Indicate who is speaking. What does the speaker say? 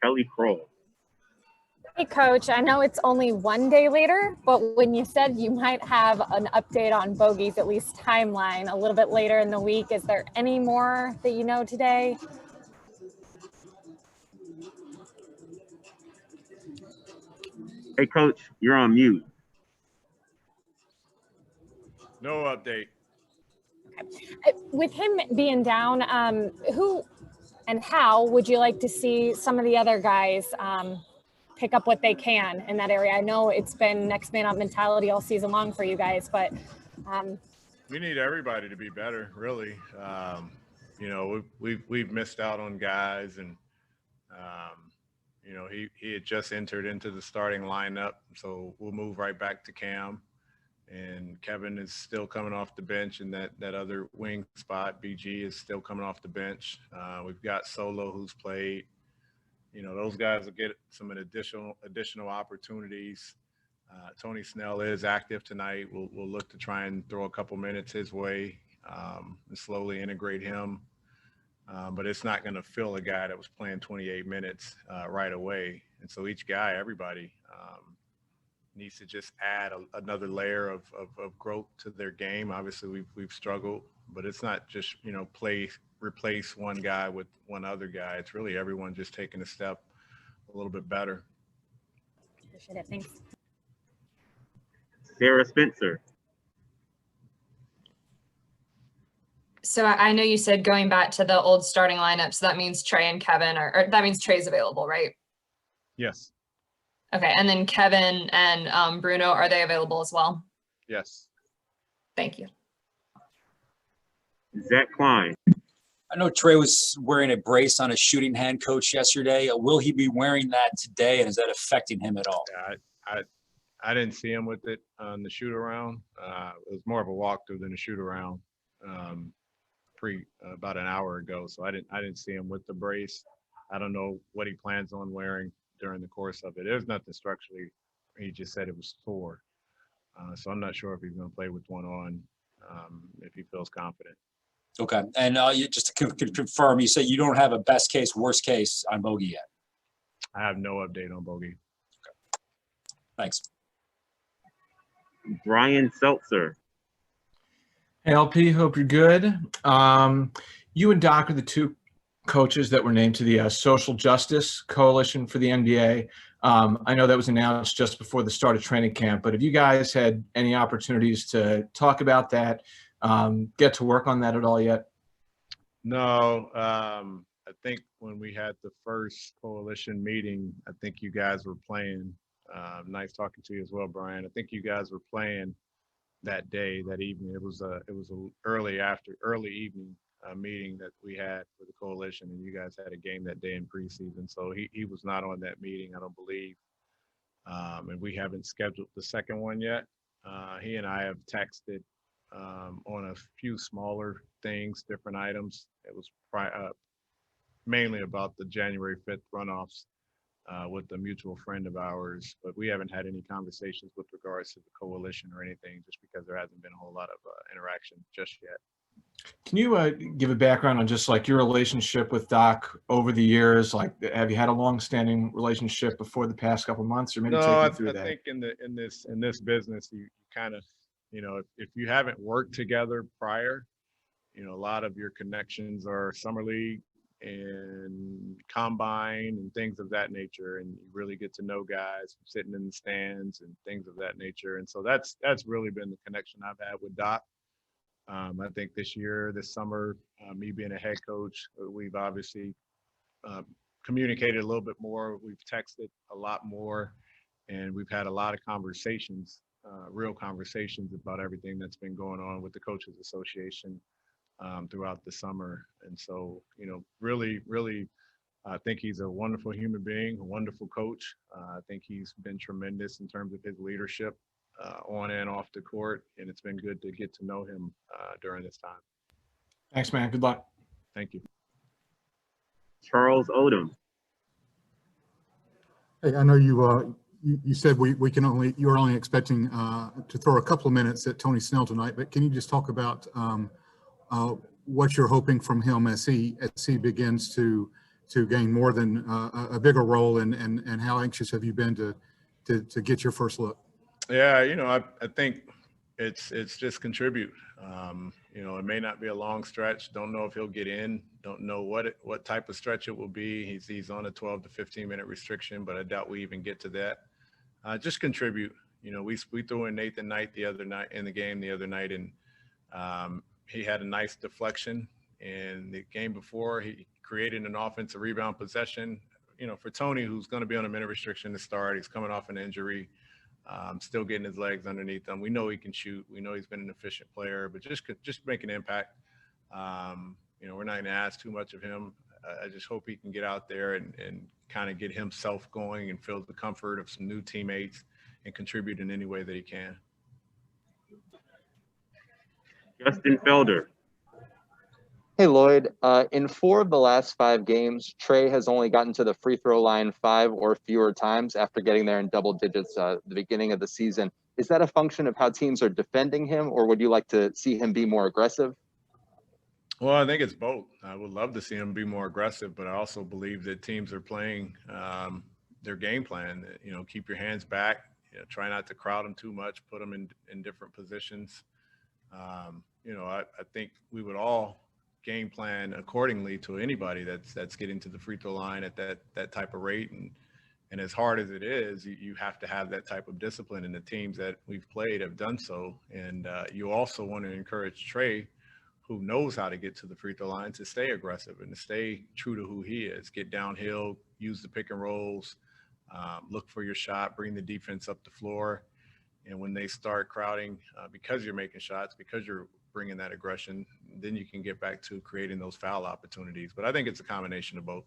Speaker 1: Kelly Kroll.
Speaker 2: Hey, Coach, I know it's only one day later, but when you said you might have an update on Bogey's, at least timeline, a little bit later in the week, is there any more that you know today?
Speaker 1: Hey, Coach, you're on mute.
Speaker 3: No update.
Speaker 2: Okay. With him being down, who and how would you like to see some of the other guys pick up what they can in that area? I know it's been next man up mentality all season long for you guys, but
Speaker 3: we need everybody to be better, really. You know, we've missed out on guys, and you know, he had just entered into the starting lineup, so we'll move right back to Cam. And Kevin is still coming off the bench, and that other wing spot, BG, is still coming off the bench. We've got Solo, who's played. You know, those guys will get some additional opportunities. Tony Snell is active tonight. We'll look to try and throw a couple minutes his way and slowly integrate him. But it's not going to fill a guy that was playing 28 minutes right away. And so each guy, everybody, needs to just add another layer of growth to their game. Obviously, we've struggled, but it's not just, you know, replace one guy with one other guy. It's really everyone just taking a step a little bit better.
Speaker 2: Appreciate it. Thanks.
Speaker 1: Sarah Spencer.
Speaker 4: So I know you said going back to the old starting lineup, so that means Trey and Kevin, or that means Trey's available, right?
Speaker 3: Yes.
Speaker 4: Okay, and then Kevin and Bruno, are they available as well?
Speaker 3: Yes.
Speaker 4: Thank you.
Speaker 1: Zach Klein.
Speaker 5: I know Trey was wearing a brace on his shooting hand, Coach, yesterday. Will he be wearing that today, and is that affecting him at all?
Speaker 3: Yeah, I didn't see him with it on the shoot around. It was more of a walkthrough than a shoot around about an hour ago. So I didn't see him with the brace. I don't know what he plans on wearing during the course of it. There's nothing structurally. He just said it was sore. So I'm not sure if he's going to play with one on if he feels confident.
Speaker 5: Okay. And just to confirm, you said you don't have a best case, worst case on Bogey yet.
Speaker 3: I have no update on Bogey.
Speaker 5: Okay. Thanks.
Speaker 1: Brian Seltzer.
Speaker 6: Hey, LP, hope you're good. You and Doc are the two coaches that were named to the Social Justice Coalition for the NBA. I know that was announced just before the start of training camp, but have you guys had any opportunities to talk about that, get to work on that at all yet?
Speaker 3: No. I think when we had the first coalition meeting, I think you guys were playing. Nice talking to you as well, Brian. I think you guys were playing that day, that evening. It was a early evening meeting that we had for the coalition, and you guys had a game that day in preseason. So he was not on that meeting, I don't believe. And we haven't scheduled the second one yet. He and I have texted on a few smaller things, different items. It was mainly about the January 5th runoffs with a mutual friend of ours, but we haven't had any conversations with regards to the coalition or anything, just because there hasn't been a whole lot of interaction just yet.
Speaker 6: Can you give a background on just like your relationship with Doc over the years? Like, have you had a long-standing relationship before the past couple of months, or maybe take me through that?
Speaker 3: I think in this business, you kind of, you know, if you haven't worked together prior, you know, a lot of your connections are summer league and combine and things of that nature, and you really get to know guys sitting in the stands and things of that nature. And so that's really been the connection I've had with Doc. I think this summer, me being a head coach, we've obviously communicated a little bit more. We've texted a lot more, and we've had a lot of conversations, real conversations about everything that's been going on with the Coaches Association throughout the summer. And so, you know, really, I think he's a wonderful human being, a wonderful coach. I think he's been tremendous in terms of his leadership on and off the court, and it's been good to get to know him during this time.
Speaker 6: Thanks, man. Good luck.
Speaker 3: Thank you.
Speaker 1: Charles Odom.
Speaker 7: Hey, I know you said you're only expecting to throw a couple of minutes at Tony Snell tonight, but can you just talk about what you're hoping from him as he begins to to gain more than a bigger role, and how anxious have you been to get your first look?
Speaker 3: Yeah, you know, I think it's just contribute. You know, it may not be a long stretch. Don't know if he'll get in. Don't know what type of stretch it will be. He's on a 12 to 15 minute restriction, but I doubt we even get to that. Just contribute. You know, we threw in Nathan Knight the other night in the game the other night, and he had a nice deflection. And the game before, he created an offensive rebound possession. You know, for Tony, who's going to be on a minute restriction to start, he's coming off an injury. Still getting his legs underneath him. We know he can shoot. We know he's been an efficient player, but just make an impact. You know, we're not going to ask too much of him. I just hope he can get out there and kind of get himself going and feel the comfort of some new teammates and contribute in any way that he can.
Speaker 1: Justin Felder.
Speaker 8: Hey, Lloyd. In 4 of the last 5 games, Trey has only gotten to the free throw line 5 or fewer times after getting there in double digits at the beginning of the season. Is that a function of how teams are defending him, or would you like to see him be more aggressive?
Speaker 3: Well, I think it's both. I would love to see him be more aggressive, but I also believe that teams are playing their game plan. You know, keep your hands back. You know, try not to crowd them too much. Put them in different positions. You know, I think we would all game plan accordingly to anybody that's getting to the free throw line at that type of rate. And as hard as it is, you have to have that type of discipline, and the teams that we've played have done so. And you also want to encourage Trey, who knows how to get to the free throw line, to stay aggressive and to stay true to who he is. Get downhill, use the pick and rolls, look for your shot, bring the defense up the floor. And when they start crowding, because you're making shots, because you're bringing that aggression, then you can get back to creating those foul opportunities. But I think it's a combination of both.